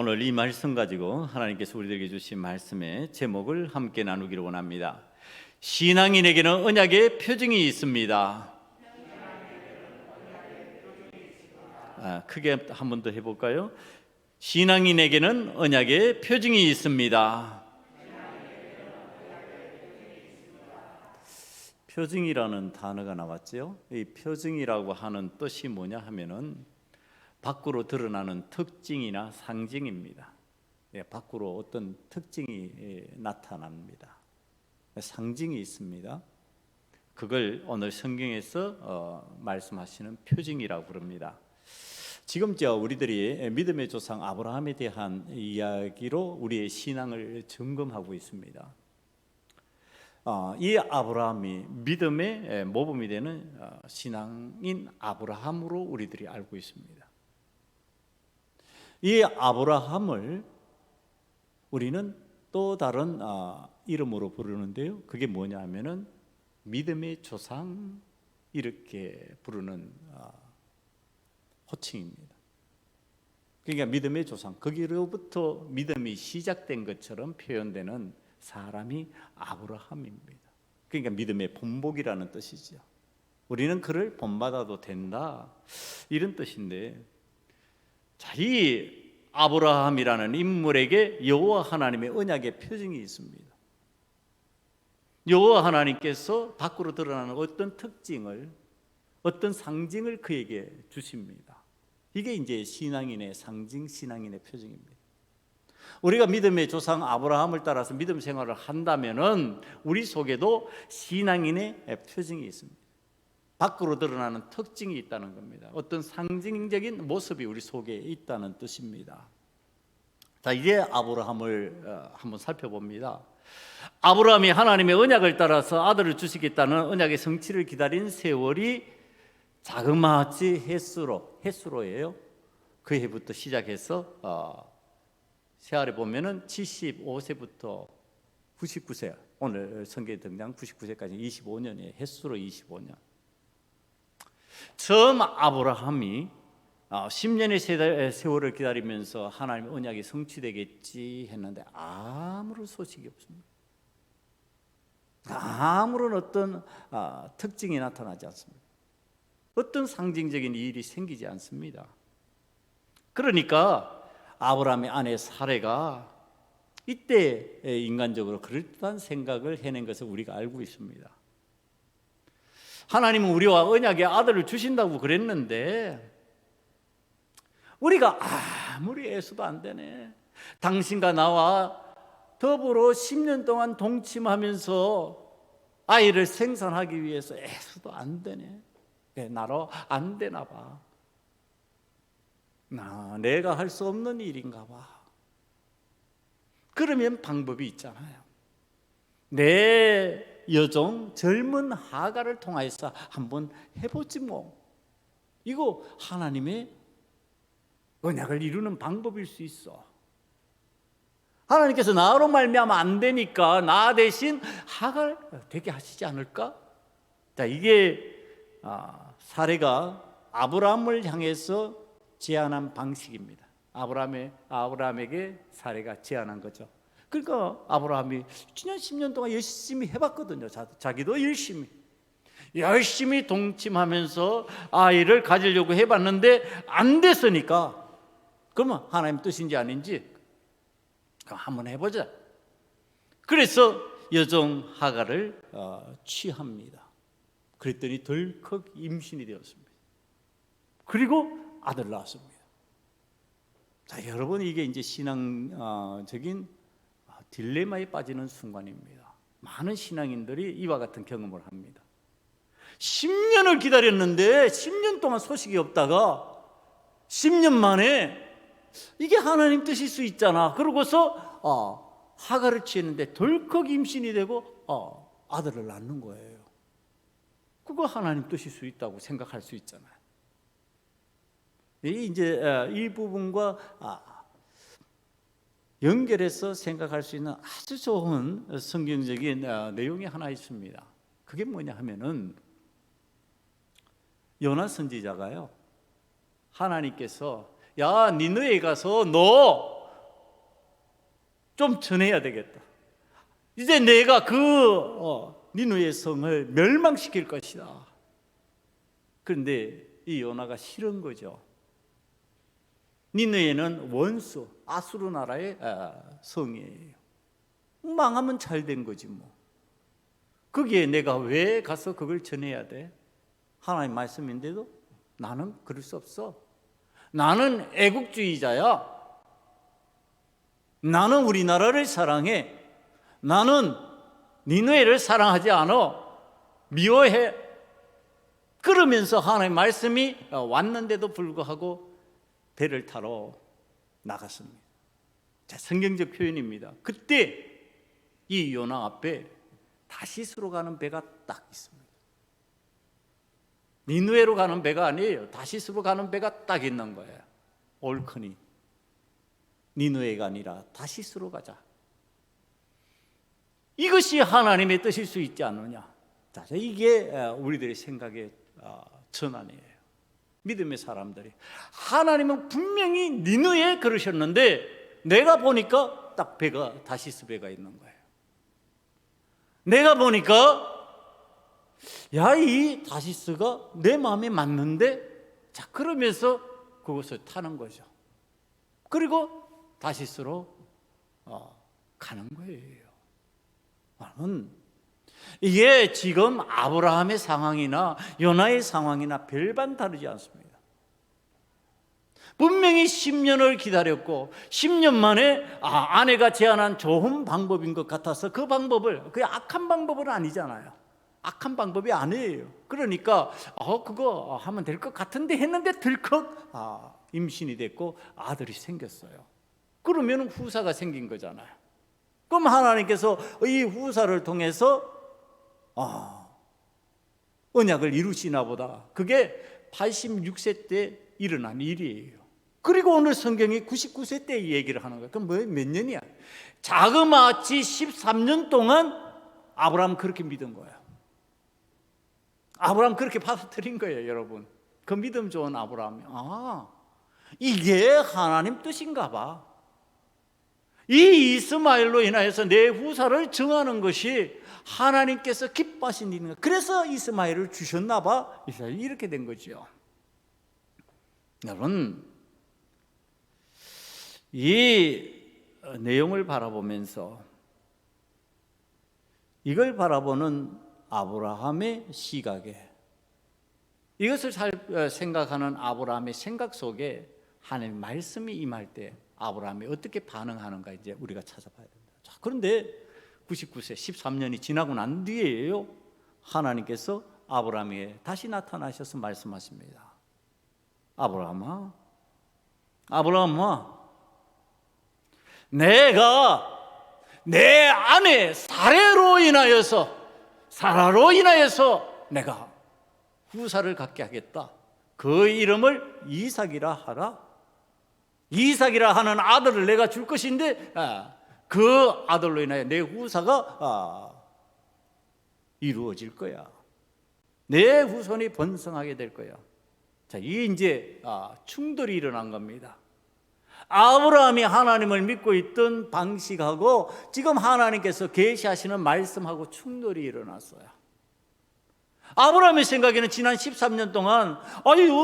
오늘 이 말씀 가지고 하나님께서 우리들에게 주신 말씀의 제목을 함께 나누기를 원합니다. 신앙인에게는 언약의 표징이 있습니다. 크게 한 번 더 해볼까요? 신앙인에게는 언약의 표징이 있습니다. 표징이라는 단어가 나왔죠. 이 표징이라고 하는 뜻이 뭐냐 하면은 밖으로 드러나는 특징이나 상징입니다. 밖으로 어떤 특징이 나타납니다. 상징이 있습니다. 그걸 오늘 성경에서 말씀하시는 표징이라고 부릅니다. 지금 우리들이 믿음의 조상 아브라함에 대한 이야기로 우리의 신앙을 점검하고 있습니다. 이 아브라함이 믿음의 모범이 되는 신앙인 아브라함으로 우리들이 알고 있습니다. 이 아브라함을 우리는 또 다른 이름으로 부르는데요. 그게 뭐냐 하면은 믿음의 조상 이렇게 부르는 호칭입니다. 그러니까 믿음의 조상, 거기로부터 믿음이 시작된 것처럼 표현되는 사람이 아브라함입니다. 그러니까 믿음의 본복이라는 뜻이죠. 우리는 그를 본받아도 된다 이런 뜻인데, 자, 이 아브라함이라는 인물에게 여호와 하나님의 언약의 표징이 있습니다. 여호와 하나님께서 밖으로 드러나는 어떤 특징을, 어떤 상징을 그에게 주십니다. 이게 이제 신앙인의 상징, 신앙인의 표징입니다. 우리가 믿음의 조상 아브라함을 따라서 믿음 생활을 한다면은 우리 속에도 신앙인의 표징이 있습니다. 밖으로 드러나는 특징이 있다는 겁니다. 어떤 상징적인 모습이 우리 속에 있다는 뜻입니다. 자, 이제 아브라함을 한번 살펴봅니다. 아브라함이 하나님의 언약을 따라서 아들을 주시겠다는 언약의 성취를 기다린 세월이 자그마치 햇수로예요. 그 해부터 시작해서 세알에 보면은 75세부터 99세, 오늘 성경에 등장 99세까지 25년이에요. 햇수로 25년. 처음 아브라함이 10년의 세월을 기다리면서 하나님의 언약이 성취되겠지 했는데 아무런 소식이 없습니다. 아무런 어떤 특징이 나타나지 않습니다. 어떤 상징적인 일이 생기지 않습니다. 그러니까 아브라함의 아내 사레가 이때 인간적으로 그럴듯한 생각을 해낸 것을 우리가 알고 있습니다. 하나님은 우리와 언약의 아들을 주신다고 그랬는데 우리가 아무리 애써도 안 되네. 당신과 나와 더불어 10년 동안 동침하면서 아이를 생산하기 위해서 애써도 안 되네. 나로 안 되나 봐. 내가 할 수 없는 일인가 봐. 그러면 방법이 있잖아요. 내 여종 젊은 하갈을 통해서 한번 해보지 뭐. 이거 하나님의 언약을 이루는 방법일 수 있어. 하나님께서 나로 말미암아 안 되니까 나 대신 하갈 되게 하시지 않을까? 자, 이게 사례가 아브라함을 향해서 제안한 방식입니다. 아브라함에게 사례가 제안한 거죠. 그러니까 아브라함이 지난 10년 동안 열심히 해봤거든요. 자기도 열심히 동침하면서 아이를 가지려고 해봤는데 안 됐으니까 그러면 하나님 뜻인지 아닌지 한번 해보자. 그래서 여종 하갈을 취합니다. 그랬더니 덜컥 임신이 되었습니다. 그리고 아들 낳았습니다. 자, 여러분, 이게 이제 신앙적인 딜레마에 빠지는 순간입니다. 많은 신앙인들이 이와 같은 경험을 합니다. 10년을 기다렸는데 10년 동안 소식이 없다가 10년 만에 이게 하나님 뜻일 수 있잖아. 그러고서 하갈을 취했는데 덜컥 임신이 되고 아들을 낳는 거예요. 그거 하나님 뜻일 수 있다고 생각할 수 있잖아요. 이제 이 부분과 연결해서 생각할 수 있는 아주 좋은 성경적인 내용이 하나 있습니다. 그게 뭐냐 하면은 요나 선지자가요, 하나님께서 야 니느웨에 가서 너 좀 전해야 되겠다. 이제 내가 니느웨 성을 멸망시킬 것이다. 그런데 이 요나가 싫은 거죠. 니느웨는 원수 아수르 나라의 성이에요. 망하면 잘 된 거지 뭐. 거기에 내가 왜 가서 그걸 전해야 돼? 하나님 말씀인데도 나는 그럴 수 없어. 나는 애국주의자야. 나는 우리나라를 사랑해. 나는 니느웨를 사랑하지 않아. 미워해. 그러면서 하나님 말씀이 왔는데도 불구하고 배를 타러 나갔습니다. 자, 성경적 표현입니다. 그때 이 요나 앞에 다시스로 가는 배가 딱 있습니다. 니느웨로 가는 배가 아니에요. 다시스로 가는 배가 딱 있는 거예요. 옳거니 니느웨가 아니라 다시스로 가자. 이것이 하나님의 뜻일 수 있지 않느냐. 자, 이게 우리들의 생각의 전환이에요. 믿음의 사람들이 하나님은 분명히 니느웨에 그러셨는데 내가 보니까 딱 배가 다시스 배가 있는 거예요. 내가 보니까 야, 이 다시스가 내 마음에 맞는데, 자, 그러면서 그것을 타는 거죠. 그리고 다시스로 가는 거예요. 여러분, 이게 지금 아브라함의 상황이나 요나의 상황이나 별반 다르지 않습니다. 분명히 10년을 기다렸고 10년 만에 아내가 제안한 좋은 방법인 것 같아서 그 방법을, 그게 악한 방법은 아니잖아요. 악한 방법이 아니에요. 그러니까 그거 하면 될 것 같은데 했는데 들컥 임신이 됐고 아들이 생겼어요. 그러면 후사가 생긴 거잖아요. 그럼 하나님께서 이 후사를 통해서 언약을 이루시나 보다. 그게 86세 때 일어난 일이에요. 그리고 오늘 성경이 99세 때 이 얘기를 하는 거예요. 그럼 몇 년이야? 자그마치 13년 동안 아브라함 그렇게 믿은 거예요. 아브라함 그렇게 받아들인 거예요, 여러분. 그 믿음 좋은 아브라함이 이게 하나님 뜻인가 봐. 이 이스마엘로 인하여서 내 후사를 정하는 것이 하나님께서 기뻐하신 일인가. 그래서 이스마엘을 주셨나 봐. 이스라엘이 이렇게 된 거죠. 여러분, 이 내용을 바라보면서 이걸 바라보는 아브라함의 시각에, 이것을 잘 생각하는 아브라함의 생각 속에 하나님 말씀이 임할 때 아브라함이 어떻게 반응하는가 이제 우리가 찾아봐야 됩니다. 자, 그런데 99세 13년이 지나고 난 뒤에요, 하나님께서 아브라함에게 다시 나타나셔서 말씀하십니다. 아브라함아, 내가 내 아내 사라로 인하여서 내가 후사를 갖게 하겠다. 그 이름을 이삭이라 하라. 이삭이라 하는 아들을 내가 줄 것인데 그 아들로 인하여 내 후사가 이루어질 거야. 내 후손이 번성하게 될 거야. 자, 이게 이제 충돌이 일어난 겁니다. 아브라함이 하나님을 믿고 있던 방식하고 지금 하나님께서 계시하시는 말씀하고 충돌이 일어났어요. 아브라함의 생각에는 지난 13년 동안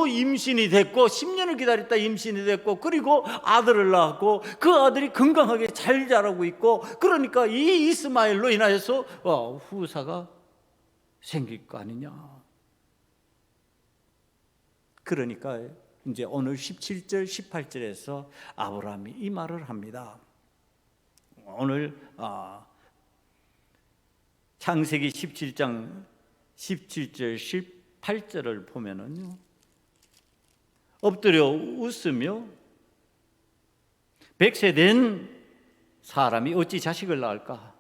임신이 됐고 10년을 기다렸다 임신이 됐고 그리고 아들을 낳았고 그 아들이 건강하게 잘 자라고 있고 그러니까 이 이스마엘로 인하여서 후사가 생길 거 아니냐. 그러니까 이제 오늘 17절 18절에서 아브라함이 이 말을 합니다. 오늘 창세기 17장 17절 18절을 보면은요, 엎드려 웃으며 100세 된 사람이 어찌 자식을 낳을까?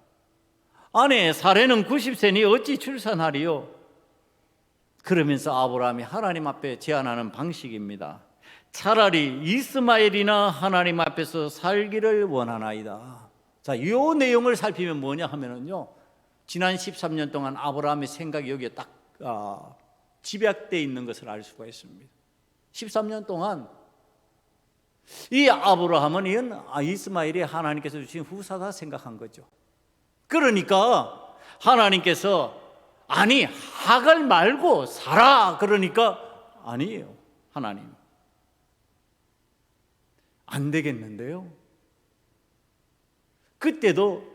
아내 사례는 90세니 어찌 출산하리요? 그러면서 아브라함이 하나님 앞에 제안하는 방식입니다. 차라리 이스마엘이나 하나님 앞에서 살기를 원하나이다. 자, 이 내용을 살피면 뭐냐 하면은요, 지난 13년 동안 아브라함의 생각이 여기에 딱 집약되어 있는 것을 알 수가 있습니다. 13년 동안 이 아브라함은 이스마엘이 하나님께서 주신 후사다 생각한 거죠. 그러니까 하나님께서 아니 하갈 말고 사라 그러니까 아니에요. 하나님 안 되겠는데요. 그때도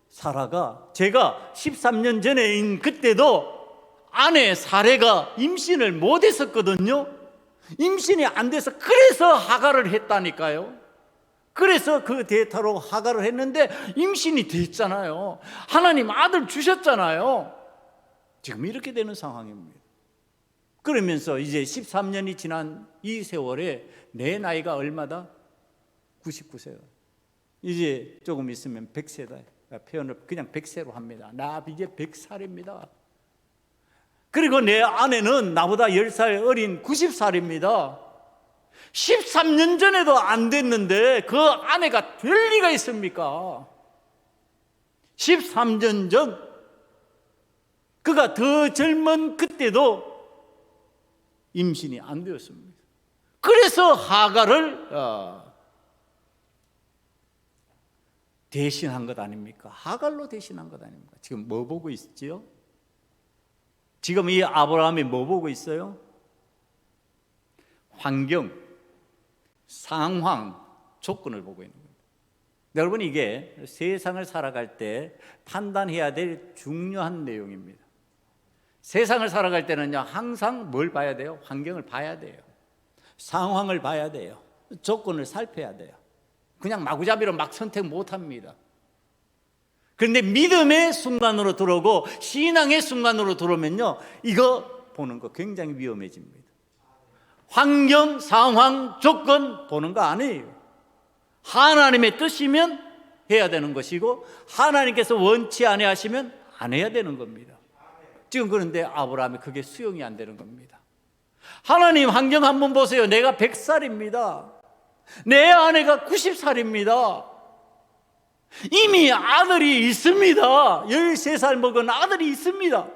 사라가 제가 13년 전에인 그때도 아내 사레가 임신을 못했었거든요. 임신이 안 돼서 그래서 하갈을 했다니까요. 그래서 그 대타로 하갈을 했는데 임신이 됐잖아요. 하나님 아들 주셨잖아요. 지금 이렇게 되는 상황입니다. 그러면서 이제 13년이 지난 이 세월에 내 나이가 얼마다? 99세요. 이제 조금 있으면 100세다. 표현을 그냥 100세로 합니다. 나 이제 100살입니다. 그리고 내 아내는 나보다 10살 어린 90살입니다. 13년 전에도 안 됐는데 그 아내가 될 리가 있습니까? 13년 전 그가 더 젊은 그때도 임신이 안 되었습니다. 그래서 하갈을 대신한 것 아닙니까? 하갈로 대신한 것 아닙니까? 지금 뭐 보고 있지요? 지금 이 아브라함이 뭐 보고 있어요? 환경, 상황, 조건을 보고 있는 겁니다. 여러분 이게 세상을 살아갈 때 판단해야 될 중요한 내용입니다. 세상을 살아갈 때는요 항상 뭘 봐야 돼요? 환경을 봐야 돼요. 상황을 봐야 돼요. 조건을 살펴야 돼요. 그냥 마구잡이로 막 선택 못합니다. 그런데 믿음의 순간으로 들어오고 신앙의 순간으로 들어오면요 이거 보는 거 굉장히 위험해집니다. 환경, 상황, 조건 보는 거 아니에요. 하나님의 뜻이면 해야 되는 것이고 하나님께서 원치 아니하시면 안 해야 되는 겁니다. 지금 그런데 아브라함이 그게 수용이 안 되는 겁니다. 하나님 환경 한번 보세요. 내가 100살입니다. 내 아내가 90살입니다. 이미 아들이 있습니다. 13살 먹은 아들이 있습니다.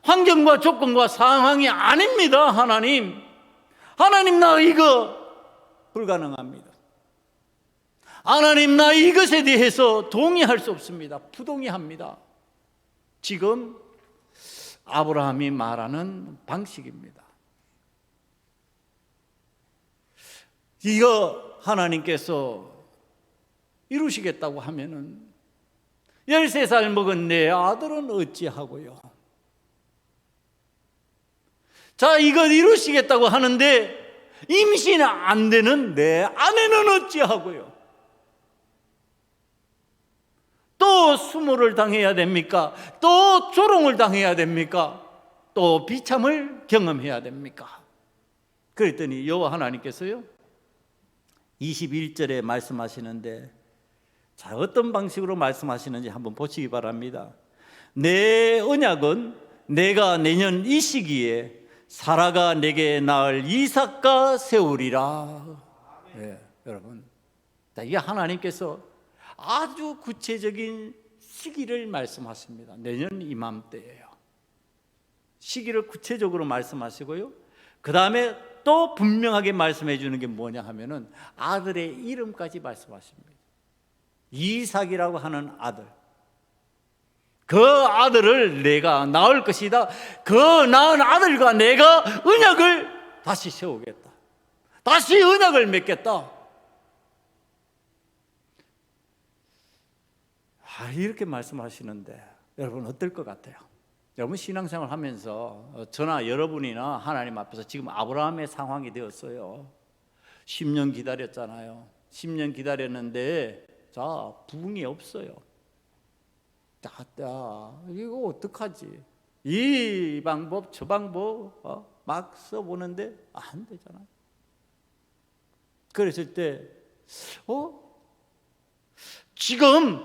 환경과 조건과 상황이 아닙니다. 하나님 나 이거 불가능합니다. 하나님 나 이것에 대해서 동의할 수 없습니다. 부동의합니다. 지금 아브라함이 말하는 방식입니다. 이거 하나님께서 이루시겠다고 하면은 13살 먹은 내 아들은 어찌하고요? 자, 이거 이루시겠다고 하는데 임신 안 되는 내 아내는 어찌하고요? 또 수모를 당해야 됩니까? 또 조롱을 당해야 됩니까? 또 비참을 경험해야 됩니까? 그랬더니 여호와 하나님께서요 21절에 말씀하시는데 자, 어떤 방식으로 말씀하시는지 한번 보시기 바랍니다. 내 언약은 내가 내년 이 시기에 사라가 내게 낳을 이삭과 세우리라. 네, 여러분, 자, 이게 하나님께서 아주 구체적인 시기를 말씀하십니다. 내년 이맘때예요. 시기를 구체적으로 말씀하시고요. 그 다음에 또 분명하게 말씀해 주는 게 뭐냐 하면은 아들의 이름까지 말씀하십니다. 이삭이라고 하는 아들, 그 아들을 내가 낳을 것이다. 그 낳은 아들과 내가 언약을 다시 세우겠다. 다시 언약을 맺겠다. 이렇게 말씀하시는데 여러분 어떨 것 같아요? 여러분 신앙생활 하면서 저나 여러분이나 하나님 앞에서 지금 아브라함의 상황이 되었어요. 10년 기다렸잖아요. 10년 기다렸는데 자, 부흥이 없어요. 자, 이거 어떡하지? 이 방법 저 방법 막 써보는데 안 되잖아요. 그랬을 때 지금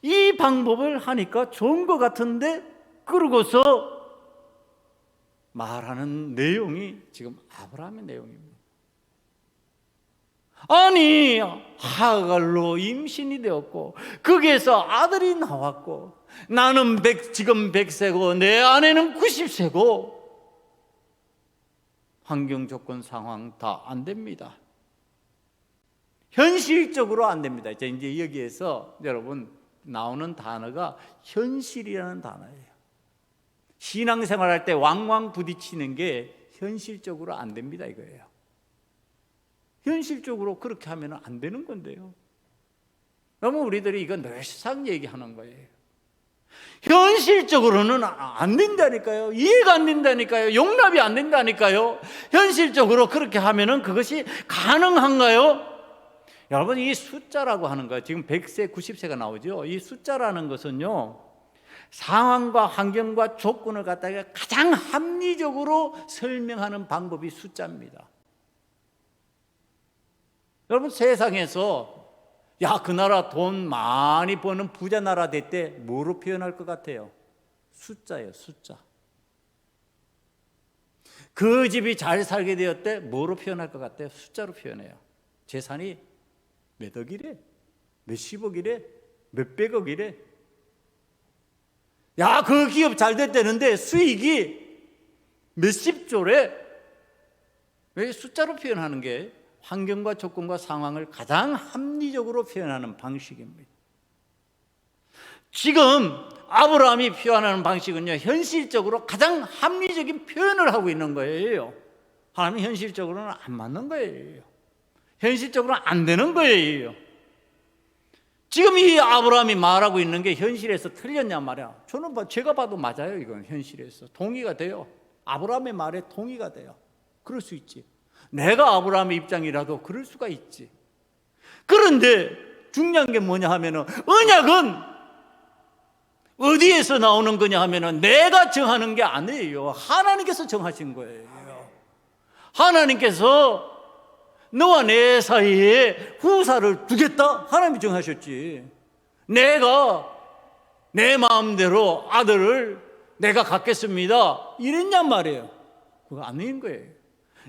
이 방법을 하니까 좋은 것 같은데 그러고서 말하는 내용이 지금 아브라함의 내용입니다. 아니 하갈로 임신이 되었고 거기에서 아들이 나왔고 나는 지금 100세고 내 아내는 90세고 환경 조건 상황 다 안 됩니다. 현실적으로 안 됩니다. 이제 여기에서 여러분 나오는 단어가 현실이라는 단어예요. 신앙생활할 때 왕왕 부딪히는 게 현실적으로 안 됩니다 이거예요. 현실적으로 그렇게 하면 안 되는 건데요. 너무 우리들이 이건 늘상 얘기하는 거예요. 현실적으로는 안 된다니까요. 이해가 안 된다니까요. 용납이 안 된다니까요. 현실적으로 그렇게 하면은 그것이 가능한가요? 여러분, 이 숫자라고 하는 거예요. 지금 100세, 90세가 나오죠. 이 숫자라는 것은요, 상황과 환경과 조건을 갖다가 가장 합리적으로 설명하는 방법이 숫자입니다. 여러분, 세상에서 그 나라 돈 많이 버는 부자 나라 됐대, 뭐로 표현할 것 같아요? 숫자예요, 숫자. 그 집이 잘 살게 되었대, 뭐로 표현할 것 같아요? 숫자로 표현해요. 재산이 몇 억이래, 몇십억이래, 몇백억이래. 그 기업 잘 됐다는데 수익이 몇십조래. 왜? 숫자로 표현하는 게 환경과 조건과 상황을 가장 합리적으로 표현하는 방식입니다. 지금 아브라함이 표현하는 방식은요, 현실적으로 가장 합리적인 표현을 하고 있는 거예요. 하나님 현실적으로는 안 맞는 거예요. 현실적으로 안 되는 거예요. 지금 이 아브라함이 말하고 있는 게 현실에서 틀렸냐 말이야. 저는 제가 봐도 맞아요. 이건 현실에서 동의가 돼요. 아브라함의 말에 동의가 돼요. 그럴 수 있지. 내가 아브라함의 입장이라도 그럴 수가 있지. 그런데 중요한 게 뭐냐 하면은, 언약은 어디에서 나오는 거냐 하면은 내가 정하는 게 아니에요. 하나님께서 정하신 거예요. 하나님께서 너와 내 사이에 후사를 두겠다? 하나님이 정하셨지. 내가 내 마음대로 아들을 내가 갖겠습니다 이랬냔 말이에요. 그거 아닌 거예요.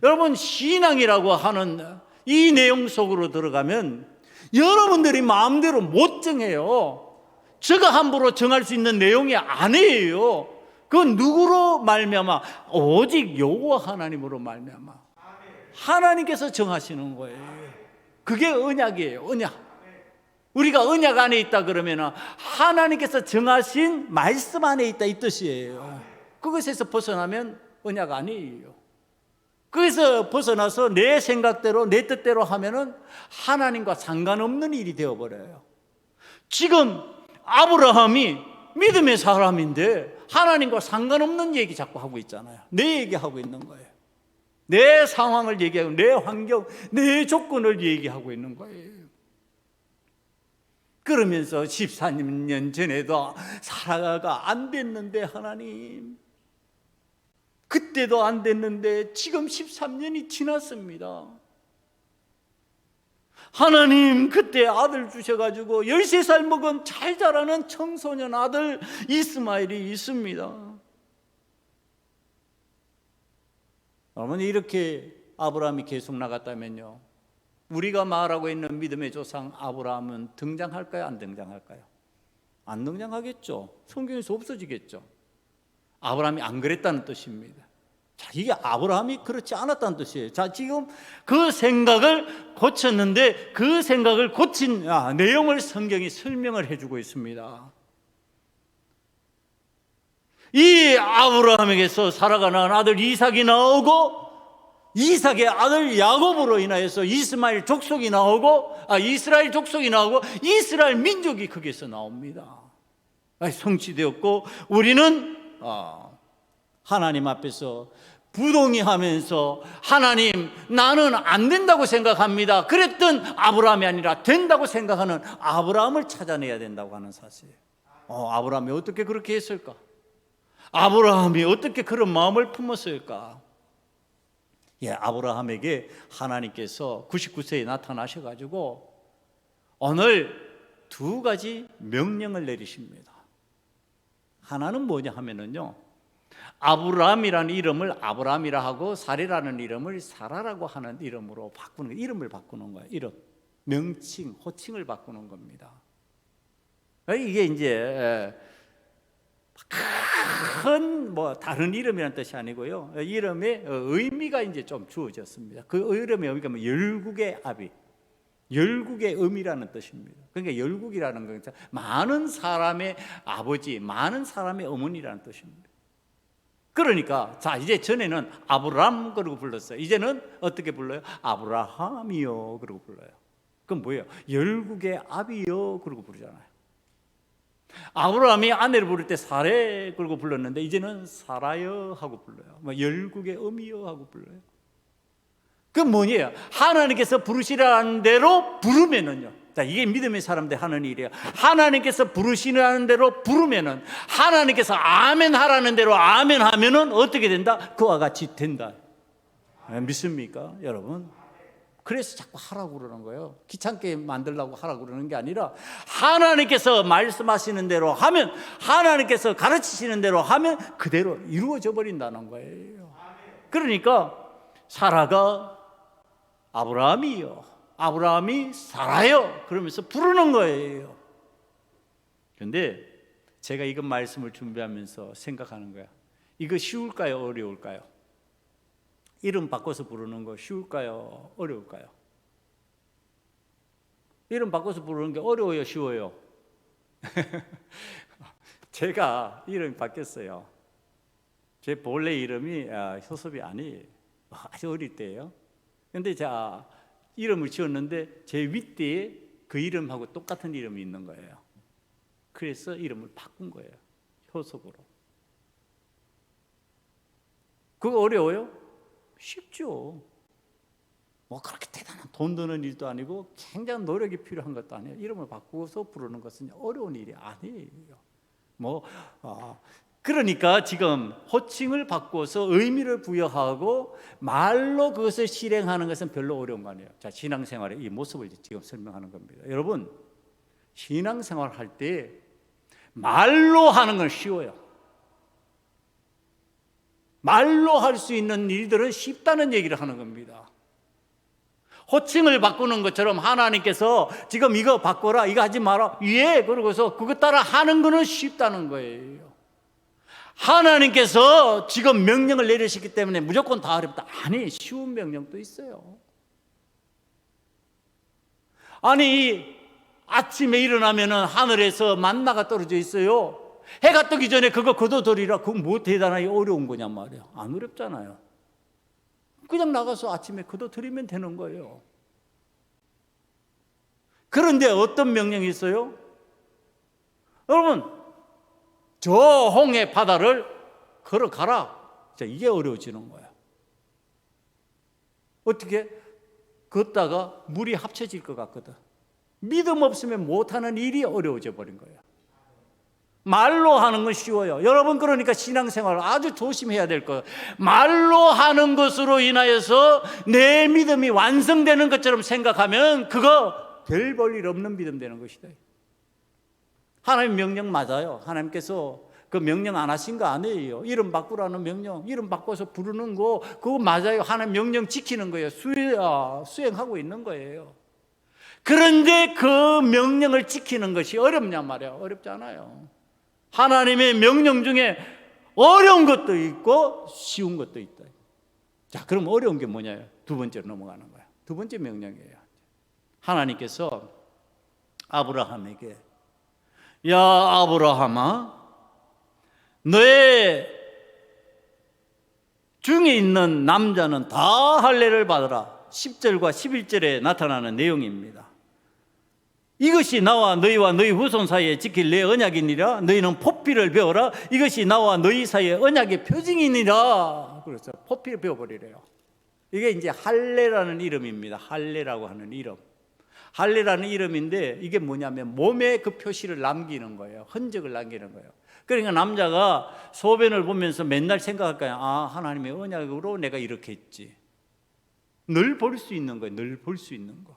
여러분, 신앙이라고 하는 이 내용 속으로 들어가면 여러분들이 마음대로 못 정해요. 제가 함부로 정할 수 있는 내용이 아니에요. 그건 누구로 말미암아? 오직 여호와 하나님으로 말미암아. 하나님께서 정하시는 거예요. 그게 언약이에요. 언약. 우리가 언약 안에 있다 그러면 하나님께서 정하신 말씀 안에 있다 이 뜻이에요. 그것에서 벗어나면 언약 아니에요. 거기서 벗어나서 내 생각대로 내 뜻대로 하면은 하나님과 상관없는 일이 되어버려요. 지금 아브라함이 믿음의 사람인데 하나님과 상관없는 얘기 자꾸 하고 있잖아요. 내 얘기하고 있는 거예요. 내 상황을 얘기하고 내 환경, 내 조건을 얘기하고 있는 거예요. 그러면서 14년 전에도 사라가 안 됐는데 하나님, 그때도 안 됐는데 지금 13년이 지났습니다. 하나님, 그때 아들 주셔가지고 13살 먹은 잘 자라는 청소년 아들 이스마엘이 있습니다. 여러분, 이렇게 아브라함이 계속 나갔다면요, 우리가 말하고 있는 믿음의 조상 아브라함은 등장할까요? 안 등장할까요? 안 등장하겠죠. 성경에서 없어지겠죠. 아브라함이 안 그랬다는 뜻입니다. 자, 이게 아브라함이 그렇지 않았다는 뜻이에요. 자, 지금 그 생각을 고쳤는데 그 생각을 고친 내용을 성경이 설명을 해주고 있습니다. 이 아브라함에게서 사라가 낳은 아들 이삭이 나오고, 이삭의 아들 야곱으로 인하여서 이스마엘 족속이 나오고, 이스라엘 족속이 나오고, 이스라엘 민족이 거기에서 나옵니다. 성취되었고, 우리는 하나님 앞에서 부동의하면서 하나님, 나는 안 된다고 생각합니다 그랬던 아브라함이 아니라 된다고 생각하는 아브라함을 찾아내야 된다고 하는 사실이에요. 아브라함이 어떻게 그렇게 했을까? 아브라함이 어떻게 그런 마음을 품었을까? 아브라함에게 하나님께서 99세에 나타나셔가지고 오늘 두 가지 명령을 내리십니다. 하나는 뭐냐 하면은요, 아브라함이라는 이름을 아브라함이라 하고 사레라는 이름을 사라라고 하는 이름으로 바꾸는 거예요. 이름을 바꾸는 거예요. 이름, 명칭, 호칭을 바꾸는 겁니다. 이게 이제 큰 뭐 다른 이름이라는 뜻이 아니고요. 이름의 의미가 이제 좀 주어졌습니다. 그 이름의 의미가 뭐 열국의 아비, 열국의 음이라는 뜻입니다. 그러니까 열국이라는 건 많은 사람의 아버지, 많은 사람의 어머니라는 뜻입니다. 그러니까 자 이제 전에는 아브람 그러고 불렀어요. 이제는 어떻게 불러요? 아브라함이요 그러고 불러요. 그건 뭐예요? 열국의 아비요 그러고 부르잖아요. 아브라함이 아내를 부를 때 사레 그러고 불렀는데 이제는 사라여 하고 불러요. 뭐 열국의 어미여 하고 불러요. 그건 뭐예요? 하나님께서 부르시라는 대로 부르면은요. 자, 이게 믿음의 사람들 하는 일이에요. 하나님께서 부르시라는 대로 부르면은, 하나님께서 아멘 하라는 대로 아멘 하면은 어떻게 된다? 그와 같이 된다. 믿습니까, 여러분? 그래서 자꾸 하라고 그러는 거예요. 귀찮게 만들려고 하라고 그러는 게 아니라 하나님께서 말씀하시는 대로 하면, 하나님께서 가르치시는 대로 하면 그대로 이루어져 버린다는 거예요. 그러니까 사라가 아브라함이요, 아브라함이 사라요 그러면서 부르는 거예요. 그런데 제가 이거 말씀을 준비하면서 생각하는 거야. 이거 쉬울까요, 어려울까요? 이름 바꿔서 부르는 거 쉬울까요, 어려울까요? 이름 바꿔서 부르는 게 어려워요, 쉬워요? 제가 이름이 바뀌었어요. 제 본래 이름이 효섭이 아니에요. 아주 어릴 때예요. 근데 제가 이름을 지었는데 제 윗대에 그 이름하고 똑같은 이름이 있는 거예요. 그래서 이름을 바꾼 거예요, 효섭으로. 그거 어려워요? 쉽죠. 뭐 그렇게 대단한 돈 드는 일도 아니고 굉장한 노력이 필요한 것도 아니에요. 이름을 바꾸어서 부르는 것은 어려운 일이 아니에요. 그러니까 지금 호칭을 바꿔서 의미를 부여하고 말로 그것을 실행하는 것은 별로 어려운 거 아니에요. 자, 신앙생활의 이 모습을 지금 설명하는 겁니다. 여러분, 신앙생활 할 때 말로 하는 건 쉬워요. 말로 할 수 있는 일들은 쉽다는 얘기를 하는 겁니다. 호칭을 바꾸는 것처럼 하나님께서 지금 이거 바꿔라, 이거 하지 마라, 예, 그러고서 그것 따라 하는 거는 쉽다는 거예요. 하나님께서 지금 명령을 내리셨기 때문에 무조건 다 어렵다. 아니, 쉬운 명령도 있어요. 아니, 아침에 일어나면은 하늘에서 만나가 떨어져 있어요. 해가 뜨기 전에 그거 거둬들이라. 그건 뭐 대단하게 어려운 거냔 말이야. 안 어렵잖아요. 그냥 나가서 아침에 거둬들이면 되는 거예요. 그런데 어떤 명령이 있어요? 여러분, 저 홍해 바다를 걸어가라. 자, 이게 어려워지는 거야. 어떻게? 걷다가 물이 합쳐질 것 같거든. 믿음 없으면 못하는 일이 어려워져 버린 거예요. 말로 하는 건 쉬워요. 여러분, 그러니까 신앙생활을 아주 조심해야 될 거예요. 말로 하는 것으로 인하여서 내 믿음이 완성되는 것처럼 생각하면 그거 별 볼 일 없는 믿음 되는 것이다. 하나님 명령 맞아요. 하나님께서 그 명령 안 하신 거 아니에요. 이름 바꾸라는 명령, 이름 바꿔서 부르는 거, 그거 맞아요. 하나님 명령 지키는 거예요. 수행하고 있는 거예요. 그런데 그 명령을 지키는 것이 어렵냐 말이에요. 어렵지 않아요. 하나님의 명령 중에 어려운 것도 있고 쉬운 것도 있다. 자, 그럼 어려운 게 뭐냐요? 두 번째로 넘어가는 거예요. 두 번째 명령이에요. 하나님께서 아브라함에게, 야 아브라함아, 너의 중에 있는 남자는 다 할례를 받으라. 10절과 11절에 나타나는 내용입니다. 이것이 나와 너희와 너희 후손 사이에 지킬 내 언약이니라. 너희는 포피를 배워라. 이것이 나와 너희 사이의 언약의 표징이니라. 그래서 포피를 배워버리래요. 이게 이제 할례라는 이름입니다. 할례라고 하는 이름. 할례라는 이름인데 이게 뭐냐면 몸에 그 표시를 남기는 거예요. 흔적을 남기는 거예요. 그러니까 남자가 소변을 보면서 맨날 생각할 거야. 아, 하나님의 언약으로 내가 이렇게 했지. 늘 볼 수 있는 거예요. 늘 볼 수 있는 거.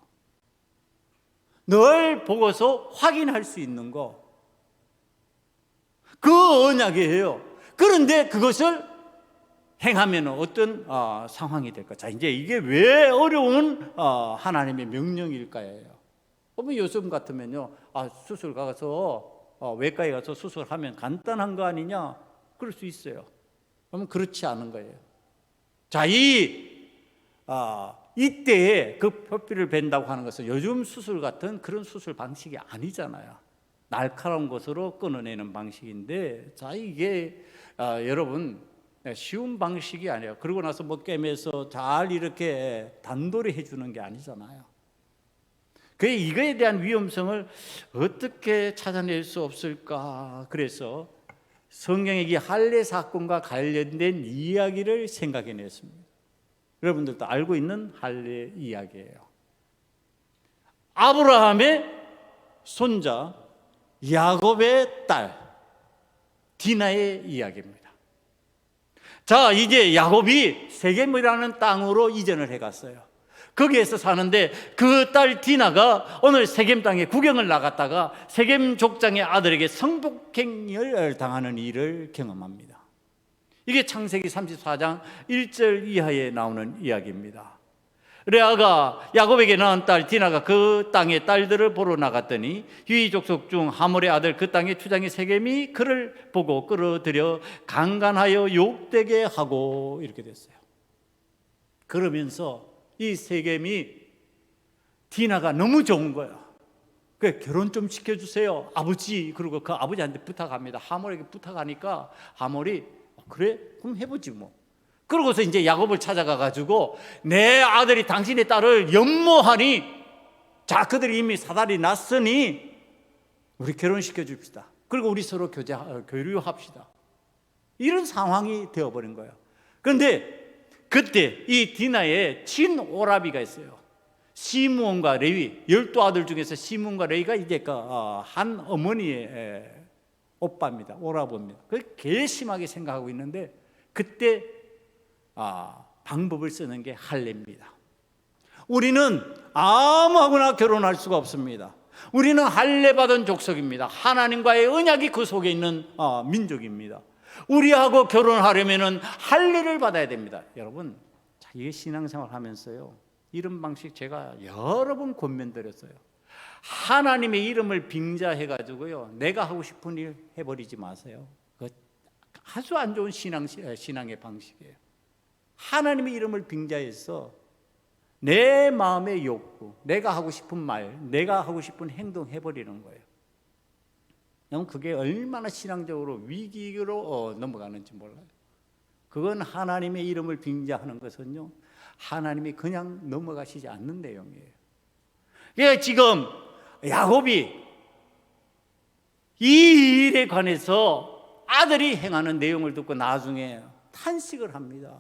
늘 보고서 확인할 수 있는 거. 그 언약이에요. 그런데 그것을 행하면 어떤 상황이 될까? 자, 이제 이게 왜 어려운 하나님의 명령일까요? 요즘 같으면요, 수술 가서 외과에 가서 수술하면 간단한 거 아니냐? 그럴 수 있어요. 그러면 그렇지 않은 거예요. 자, 이때에 그 표피를 벤다고 하는 것은 요즘 수술 같은 그런 수술 방식이 아니잖아요. 날카로운 것으로 끊어내는 방식인데, 자, 이게 여러분 쉬운 방식이 아니에요. 그러고 나서 뭐 꿰매서 잘 이렇게 단돌이 해주는 게 아니잖아요. 이거에 대한 위험성을 어떻게 찾아낼 수 없을까? 그래서 성경의 이 할례 사건과 관련된 이야기를 생각해냈습니다. 여러분들도 알고 있는 할례 이야기예요. 아브라함의 손자 야곱의 딸 디나의 이야기입니다. 자, 이제 야곱이 세겜이라는 땅으로 이전을 해갔어요. 거기에서 사는데 그 딸 디나가 오늘 세겜 땅에 구경을 나갔다가 세겜 족장의 아들에게 성폭행을 당하는 일을 경험합니다. 이게 창세기 34장 1절 이하에 나오는 이야기입니다. 레아가 야곱에게 낳은 딸 디나가 그 땅의 딸들을 보러 나갔더니 유이 족속 중 하몰의 아들 그 땅의 추장이 세겜이 그를 보고 끌어들여 강간하여 욕되게 하고 이렇게 됐어요. 그러면서 이 세겜이 디나가 너무 좋은 거야. 그래, 결혼 좀 시켜주세요 아버지. 그리고 그 아버지한테 부탁합니다. 하몰에게 부탁하니까 하몰이 그래? 그럼 해보지 뭐. 그러고서 이제 야곱을 찾아가 가지고 내 아들이 당신의 딸을 연모하니, 자, 그들이 이미 사달이 났으니 우리 결혼시켜 줍시다. 그리고 우리 서로 교류합시다. 이런 상황이 되어버린 거예요. 그런데 그때 이 디나의 친오라비가 있어요. 시므온과 레위, 12아들 중에서 시므온과 레위가 이제 한 어머니의 오빠입니다. 오라버입니다. 그걸 괘씸하게 생각하고 있는데 그때 방법을 쓰는 게 할례입니다. 우리는 아무하고나 결혼할 수가 없습니다. 우리는 할례 받은 족속입니다. 하나님과의 언약이 그 속에 있는 민족입니다. 우리하고 결혼하려면 할례를 받아야 됩니다. 여러분, 자, 이게 신앙생활 하면서요, 이런 방식 제가 여러 번 권면드렸어요. 하나님의 이름을 빙자해가지고요, 내가 하고 싶은 일 해버리지 마세요. 그거 아주 안 좋은 신앙의 방식이에요. 하나님의 이름을 빙자해서 내 마음의 욕구, 내가 하고 싶은 말, 내가 하고 싶은 행동 해버리는 거예요. 그게 얼마나 신앙적으로 위기로 넘어가는지 몰라요. 그건 하나님의 이름을 빙자하는 것은요, 하나님이 그냥 넘어가시지 않는 내용이에요. 그러니까 지금 야곱이 이 일에 관해서 아들이 행하는 내용을 듣고 나중에 탄식을 합니다.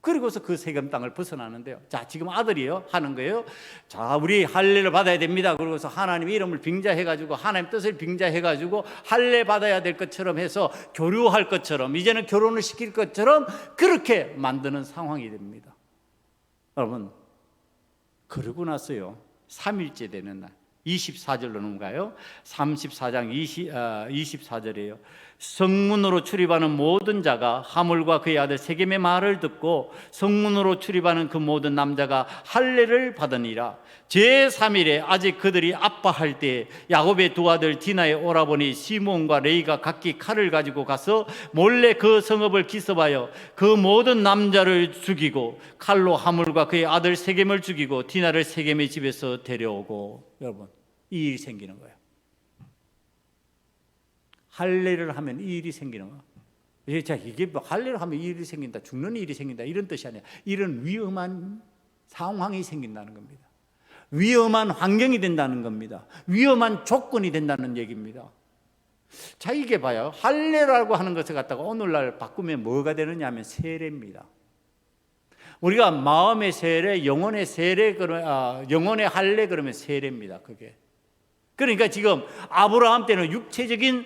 그리고서 그 세겜 땅을 벗어나는데요. 자, 지금 아들이요 하는 거예요. 자, 우리 할례를 받아야 됩니다. 그러고서 하나님의 이름을 빙자해가지고 하나님 뜻을 빙자해가지고 할례 받아야 될 것처럼 해서 교류할 것처럼, 이제는 결혼을 시킬 것처럼 그렇게 만드는 상황이 됩니다. 여러분, 그러고 나서요, 3일째 되는 날 24절로 넘어가요. 34장 24절이에요. 성문으로 출입하는 모든 자가 하몰과 그의 아들 세겜의 말을 듣고 성문으로 출입하는 그 모든 남자가 할례를 받으니라. 제3일에 아직 그들이 아파할 때 야곱의 두 아들 디나의 오라버니 시므온과 레이가 각기 칼을 가지고 가서 몰래 그 성읍을 기습하여 그 모든 남자를 죽이고 칼로 하몰과 그의 아들 세겜을 죽이고 디나를 세겜의 집에서 데려오고. 여러분, 이 일이 생기는 거예요. 할례를 하면 이 일이 생기는 거예요. 자, 이게 뭐 할례를 하면 이 일이 생긴다, 죽는 일이 생긴다, 이런 뜻이 아니라 이런 위험한 상황이 생긴다는 겁니다. 위험한 환경이 된다는 겁니다. 위험한 조건이 된다는 얘기입니다. 자, 이게 봐요. 할례라고 하는 것을 갖다가 오늘날 바꾸면 뭐가 되느냐 하면 세례입니다. 우리가 마음의 세례, 영혼의 세례, 영혼의 할례 그러면 세례입니다. 그게. 그러니까 지금 아브라함 때는 육체적인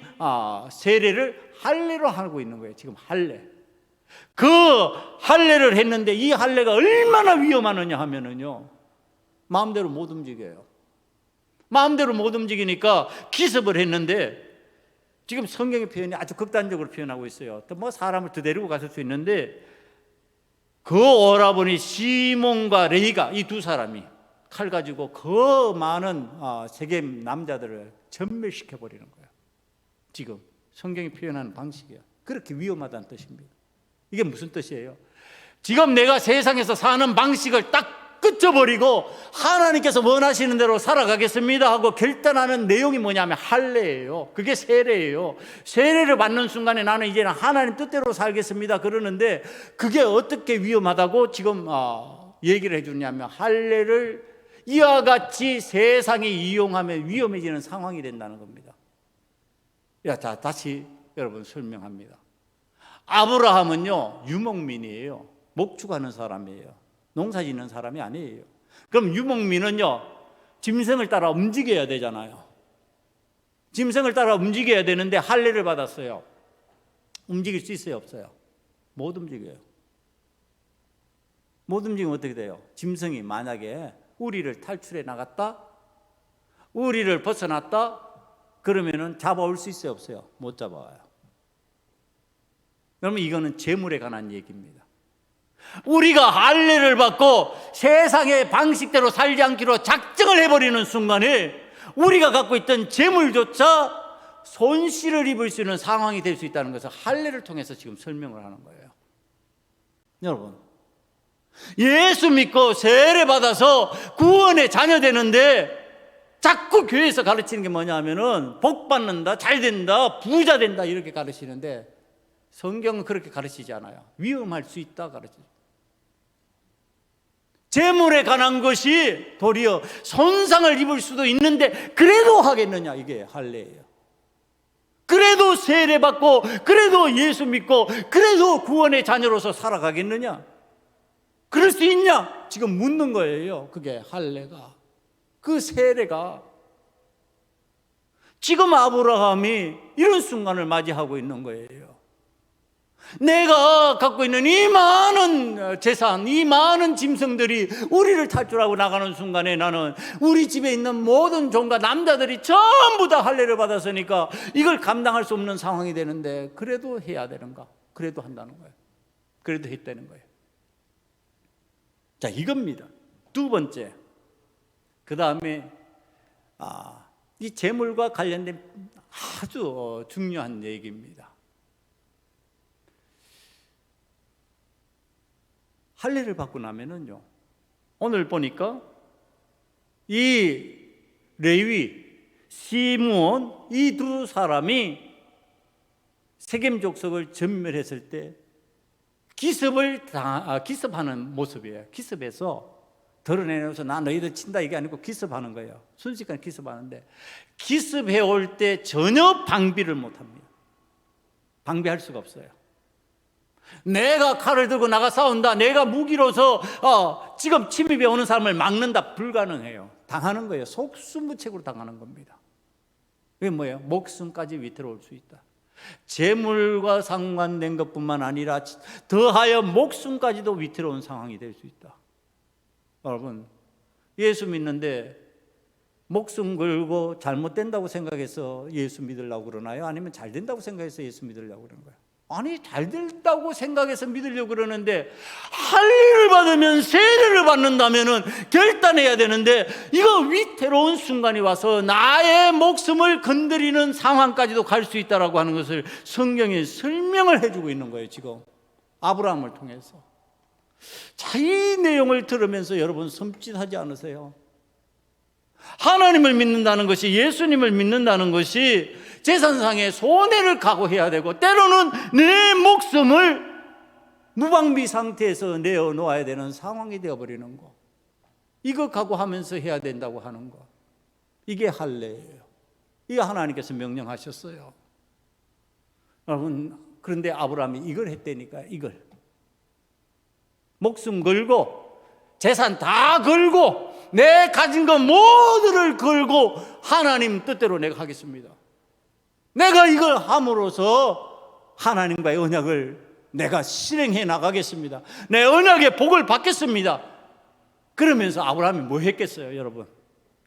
세례를 할례로 하고 있는 거예요. 지금 할례. 그 할례를 했는데 이 할례가 얼마나 위험하느냐 하면은요, 마음대로 못 움직여요. 마음대로 못 움직이니까 기습을 했는데, 지금 성경의 표현이 아주 극단적으로 표현하고 있어요. 또 뭐 사람을 더 데리고 갔을 수 있는데, 그 오라버니 시몬과 레이가, 이 두 사람이 칼 가지고 그 많은 세겜 남자들을 전멸시켜 버리는 거예요. 지금 성경이 표현하는 방식이에요. 그렇게 위험하다는 뜻입니다. 이게 무슨 뜻이에요? 지금 내가 세상에서 사는 방식을 딱 끊어버리고 하나님께서 원하시는 대로 살아가겠습니다 하고 결단하는 내용이 뭐냐면 할례예요. 그게 세례예요. 세례를 받는 순간에 나는 이제는 하나님 뜻대로 살겠습니다 그러는데, 그게 어떻게 위험하다고 지금 얘기를 해주냐면, 할례를 이와 같이 세상이 이용하면 위험해지는 상황이 된다는 겁니다. 자, 다시 여러분 설명합니다. 아브라함은요, 유목민이에요. 목축하는 사람이에요. 농사 짓는 사람이 아니에요. 그럼 유목민은요, 짐승을 따라 움직여야 되잖아요. 짐승을 따라 움직여야 되는데 할례를 받았어요. 움직일 수 있어요, 없어요? 못 움직여요. 못 움직이면 어떻게 돼요? 짐승이 만약에 우리를 탈출해 나갔다, 우리를 벗어났다, 그러면은 잡아올 수 있어요, 없어요? 못 잡아와요. 그러면 이거는 재물에 관한 얘기입니다. 우리가 할례를 받고 세상의 방식대로 살지 않기로 작정을 해버리는 순간에 우리가 갖고 있던 재물조차 손실을 입을 수 있는 상황이 될 수 있다는 것을 할례를 통해서 지금 설명을 하는 거예요. 여러분, 예수 믿고 세례 받아서 구원의 자녀 되는데 자꾸 교회에서 가르치는 게 뭐냐 하면은 복 받는다, 잘 된다, 부자 된다 이렇게 가르치는데, 성경은 그렇게 가르치지 않아요. 위험할 수 있다 가르치죠. 재물에 관한 것이 도리어 손상을 입을 수도 있는데 그래도 하겠느냐, 이게 할례예요. 그래도 세례 받고 그래도 예수 믿고 그래도 구원의 자녀로서 살아가겠느냐, 그럴 수 있냐 지금 묻는 거예요. 그게 할례가, 그 세례가. 지금 아브라함이 이런 순간을 맞이하고 있는 거예요. 내가 갖고 있는 이 많은 재산, 이 많은 짐승들이 우리를 탈출하고 나가는 순간에 나는 우리 집에 있는 모든 종과 남자들이 전부 다 할례를 받았으니까 이걸 감당할 수 없는 상황이 되는데, 그래도 해야 되는가? 그래도 한다는 거예요. 그래도 했다는 거예요. 자, 이겁니다. 두 번째, 그 다음에 이 재물과 관련된 아주 중요한 얘기입니다. 할례를 받고 나면은요, 오늘 보니까 이 레위, 시므온 이 두 사람이 세겜 족속을 전멸했을 때 기습하는 모습이에요. 기습해서 드러내면서 나 너희들 친다 이게 아니고 기습하는 거예요. 순식간에 기습하는데, 기습해 올 때 전혀 방비를 못합니다. 방비할 수가 없어요. 내가 칼을 들고 나가 싸운다, 내가 무기로서 지금 침입해 오는 사람을 막는다, 불가능해요. 당하는 거예요. 속수무책으로 당하는 겁니다. 그게 뭐예요? 목숨까지 위태로울 수 있다. 재물과 상관된 것뿐만 아니라 더하여 목숨까지도 위태로운 상황이 될 수 있다. 여러분, 예수 믿는데 목숨 걸고 잘못된다고 생각해서 예수 믿으려고 그러나요? 아니면 잘 된다고 생각해서 예수 믿으려고 그러는 거예요? 아니, 잘 된다고 생각해서 믿으려고 그러는데, 할례를 받으면 세례를 받는다면은 결단해야 되는데, 이거 위태로운 순간이 와서 나의 목숨을 건드리는 상황까지도 갈 수 있다라고 하는 것을 성경이 설명을 해주고 있는 거예요. 지금 아브라함을 통해서. 자, 이 내용을 들으면서 여러분 섬찟하지 않으세요? 하나님을 믿는다는 것이, 예수님을 믿는다는 것이 재산상의 손해를 각오해야 되고, 때로는 내 목숨을 무방비 상태에서 내어놓아야 되는 상황이 되어버리는 거, 이거 각오하면서 해야 된다고 하는 거, 이게 할례예요. 이게 하나님께서 명령하셨어요. 여러분, 그런데 아브라함이 이걸 했다니까. 이걸 목숨 걸고 재산 다 걸고 내 가진 것 모두를 걸고 하나님 뜻대로 내가 하겠습니다. 내가 이걸 함으로써 하나님과의 언약을 내가 실행해 나가겠습니다. 내 언약의 복을 받겠습니다. 그러면서 아브라함이 뭐 했겠어요, 여러분?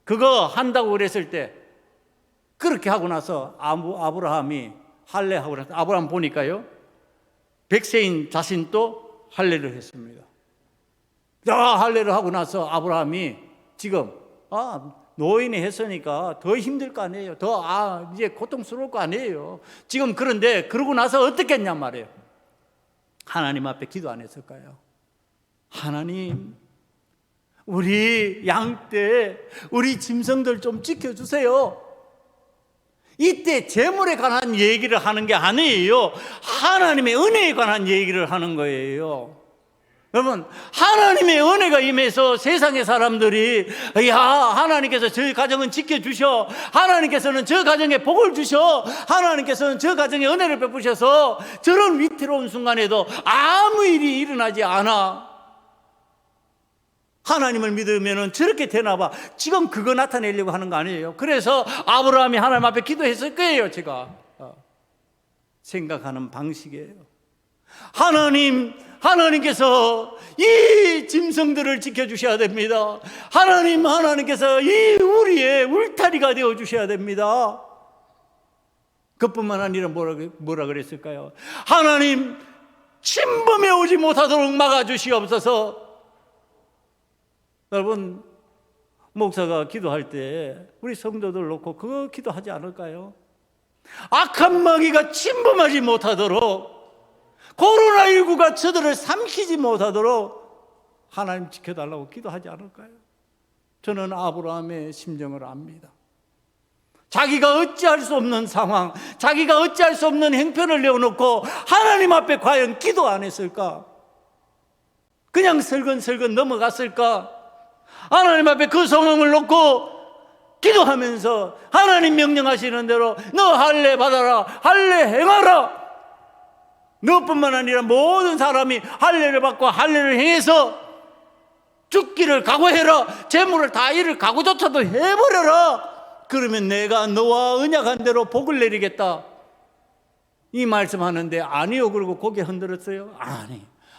그거 한다고 그랬을 때, 그렇게 하고 나서 아브라함이 할례하고 나서, 아브라함 보니까요, 100세인 자신도 할례를 했습니다. 할례를 하고 나서 아브라함이 지금 노인이 했으니까 더 힘들 거 아니에요. 더 이제 고통스러울 거 아니에요. 지금 그런데 그러고 나서 어떻게 했냔 말이에요. 하나님 앞에 기도 안 했을까요? 하나님, 우리 양떼, 우리 짐승들 좀 지켜주세요. 이때 재물에 관한 얘기를 하는 게 아니에요. 하나님의 은혜에 관한 얘기를 하는 거예요. 여러분, 하나님의 은혜가 임해서 세상의 사람들이 하나님께서 저희 가정은 지켜주셔, 하나님께서는 저 가정에 복을 주셔, 하나님께서는 저 가정에 은혜를 베푸셔서 저런 위태로운 순간에도 아무 일이 일어나지 않아. 하나님을 믿으면 저렇게 되나 봐. 지금 그거 나타내려고 하는 거 아니에요. 그래서 아브라함이 하나님 앞에 기도했을 거예요. 제가 생각하는 방식이에요. 하나님께서 이 짐승들을 지켜주셔야 됩니다. 하나님께서 이 우리의 울타리가 되어주셔야 됩니다. 그뿐만 아니라 뭐라 그랬을까요? 하나님, 침범해 오지 못하도록 막아주시옵소서. 여러분, 목사가 기도할 때 우리 성도들 놓고 그거 기도하지 않을까요? 악한 마귀가 침범하지 못하도록, 코로나19가 저들을 삼키지 못하도록 하나님 지켜달라고 기도하지 않을까요? 저는 아브라함의 심정을 압니다. 자기가 어찌할 수 없는 상황, 자기가 어찌할 수 없는 행편을 내어놓고 하나님 앞에 과연 기도 안 했을까? 그냥 설근설근 넘어갔을까? 하나님 앞에 그 상황을 놓고 기도하면서 하나님 명령하시는 대로 너 할례 받아라, 할례 행하라. 너뿐만 아니라 모든 사람이 할례를 받고 할례를 행해서 죽기를 각오해라. 재물을 다 잃을 각오조차도 해버려라. 그러면 내가 너와 언약한 대로 복을 내리겠다. 이 말씀하는데 아니요 그러고 고개 흔들었어요.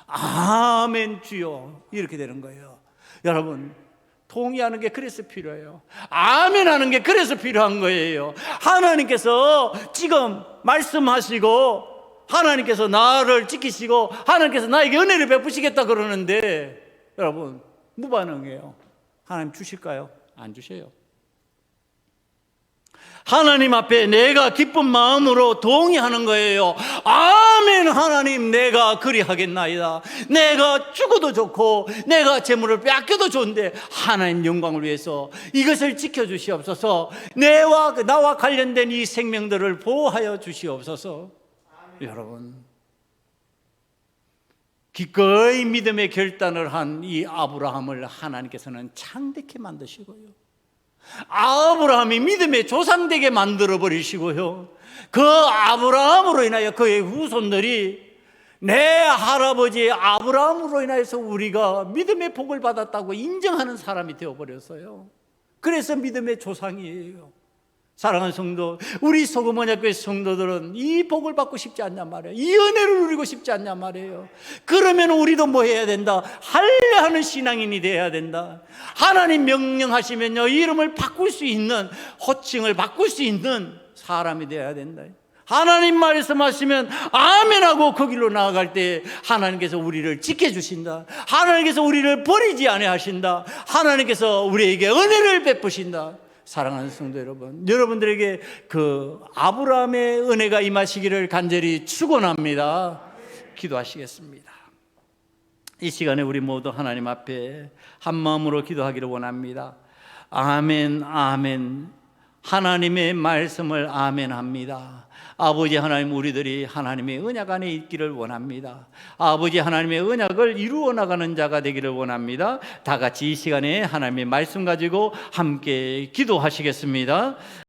아멘 주여, 이렇게 되는 거예요. 여러분, 동의하는 게 그래서 필요해요. 아멘 하는 게 그래서 필요한 거예요. 하나님께서 지금 말씀하시고 하나님께서 나를 지키시고 하나님께서 나에게 은혜를 베푸시겠다 그러는데 여러분, 무반응이에요. 하나님 주실까요? 안 주셔요. 하나님 앞에 내가 기쁜 마음으로 동의하는 거예요. 아멘. 하나님, 내가 그리하겠나이다. 내가 죽어도 좋고 내가 재물을 빼앗겨도 좋은데 하나님 영광을 위해서 이것을 지켜주시옵소서. 나와 관련된 이 생명들을 보호하여 주시옵소서. 여러분, 기꺼이 믿음의 결단을 한 이 아브라함을 하나님께서는 창대케 만드시고요, 아브라함이 믿음의 조상 되게 만들어 버리시고요, 그 아브라함으로 인하여 그의 후손들이 내 할아버지 아브라함으로 인하여서 우리가 믿음의 복을 받았다고 인정하는 사람이 되어버렸어요. 그래서 믿음의 조상이에요. 사랑하는 성도, 우리 소금언약교회 성도들은 이 복을 받고 싶지 않냔 말이에요. 이 은혜를 누리고 싶지 않냔 말이에요. 그러면 우리도 뭐 해야 된다? 할례하는 신앙인이 돼야 된다. 하나님 명령하시면요, 이름을 바꿀 수 있는, 호칭을 바꿀 수 있는 사람이 돼야 된다. 하나님 말씀하시면 아멘하고 그 길로 나아갈 때 하나님께서 우리를 지켜주신다. 하나님께서 우리를 버리지 아니하신다. 하나님께서 우리에게 은혜를 베푸신다. 사랑하는 성도 여러분, 여러분들에게 그 아브라함의 은혜가 임하시기를 간절히 축원합니다. 기도하시겠습니다. 이 시간에 우리 모두 하나님 앞에 한 마음으로 기도하기를 원합니다. 아멘, 아멘. 하나님의 말씀을 아멘합니다. 아버지 하나님, 우리들이 하나님의 언약 안에 있기를 원합니다. 아버지 하나님의 언약을 이루어 나가는 자가 되기를 원합니다. 다 같이 이 시간에 하나님의 말씀 가지고 함께 기도하시겠습니다.